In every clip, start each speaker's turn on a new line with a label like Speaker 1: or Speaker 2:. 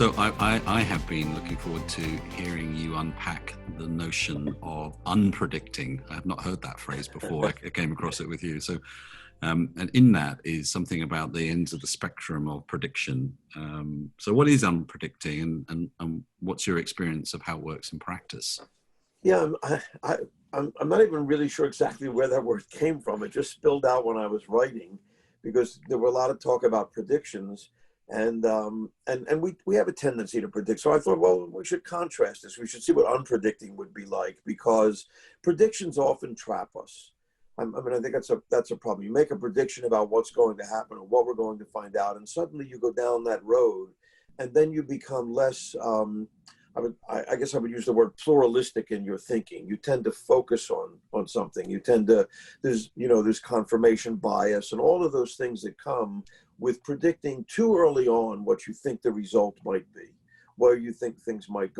Speaker 1: So I have been looking forward to hearing you unpack the notion of unpredicting. I have not heard that phrase before. I came across it with you. So, and in that is something about the ends of the spectrum of prediction. So what is unpredicting, and what's your experience of how it works in practice?
Speaker 2: Yeah, I'm not even really sure exactly where that word came from. It just spilled out when I was writing, because there were a lot of talk about predictions, and we have a tendency to predict. So I thought, well, we should contrast this. We should see what unpredicting would be like, because predictions often trap us. I mean, I think that's a problem. You make a prediction about what's going to happen or what we're going to find out, and suddenly you go down that road, and then you become less. I guess I would use the word pluralistic in your thinking. You tend to focus on something. You tend to, there's confirmation bias and all of those things that come with predicting too early on what you think the result might be, where you think things might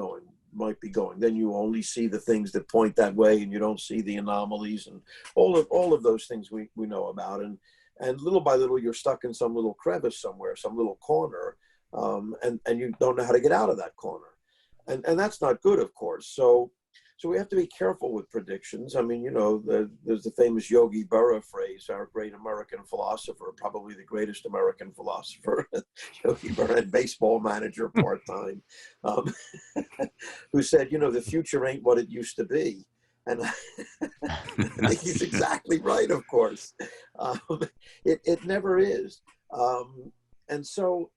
Speaker 2: be going. Then you only see the things that point that way, and you don't see the anomalies and all of those things we know about. And little by little, you're stuck in some little crevice somewhere, some little corner, and you don't know how to get out of that corner. And that's not good, of course. So we have to be careful with predictions. I mean, there's the famous Yogi Berra phrase, our great American philosopher, probably the greatest American philosopher, Yogi Berra, and baseball manager part-time, who said, the future ain't what it used to be. And I think he's exactly right, of course. It never is. And so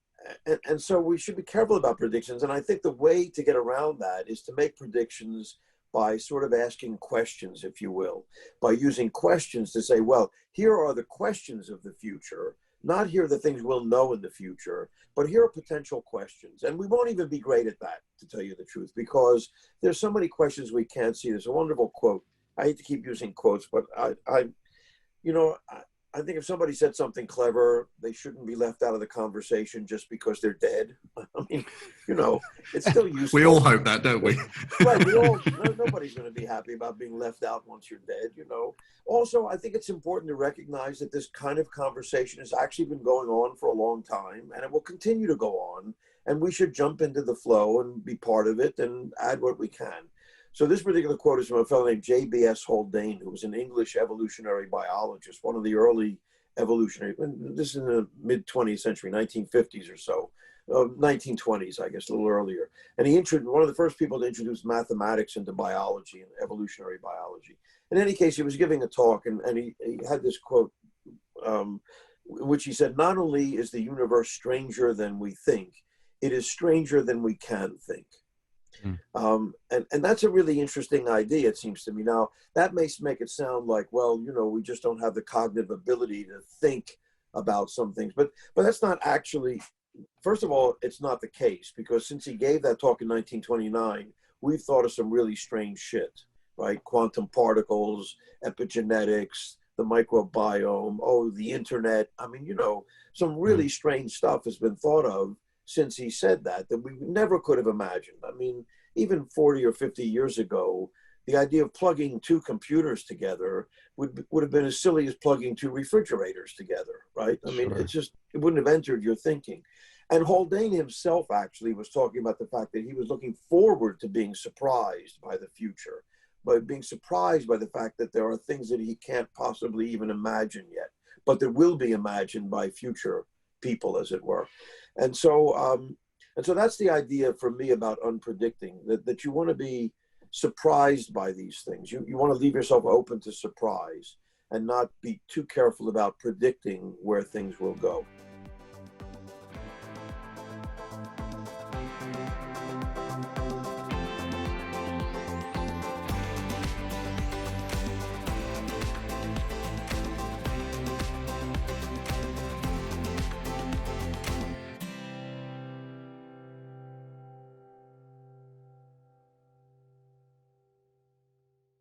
Speaker 2: we should be careful about predictions. And I think the way to get around that is to make predictions by sort of asking questions, if you will, by using questions to say, well, here are the questions of the future, not here are the things we'll know in the future, but here are potential questions. And we won't even be great at that, to tell you the truth, because there's so many questions we can't see. There's a wonderful quote. I hate to keep using quotes, but I think if somebody said something clever, they shouldn't be left out of the conversation just because they're dead. I mean, it's still useful.
Speaker 1: We all hope that, don't we?
Speaker 2: Right. Nobody's going to be happy about being left out once you're dead, Also, I think it's important to recognize that this kind of conversation has actually been going on for a long time, and it will continue to go on. And we should jump into the flow and be part of it and add what we can. So this particular quote is from a fellow named J.B.S. Haldane, who was an English evolutionary biologist, one of the early evolutionary, this is in the mid-20th century, 1950s or so, 1920s, I guess, a little earlier. And he one of the first people to introduce mathematics into biology and evolutionary biology. In any case, he was giving a talk, and he had this quote, which he said, "Not only is the universe stranger than we think, it is stranger than we can think." And that's a really interesting idea, it seems to me. Now, that may make it sound like, well, we just don't have the cognitive ability to think about some things. But that's not actually, first of all, it's not the case, because since he gave that talk in 1929, we've thought of some really strange shit, right? Quantum particles, epigenetics, the microbiome, the internet. I mean, some really strange stuff has been thought of since he said that we never could have imagined. I mean, even 40 or 50 years ago, the idea of plugging two computers together would have been as silly as plugging two refrigerators together, right? I mean, it wouldn't have entered your thinking. And Haldane himself actually was talking about the fact that he was looking forward to being surprised by the future, by being surprised by the fact that there are things that he can't possibly even imagine yet, but that will be imagined by future people, as it were. And so that's the idea for me about unpredicting, that you want to be surprised by these things. You want to leave yourself open to surprise and not be too careful about predicting where things will go.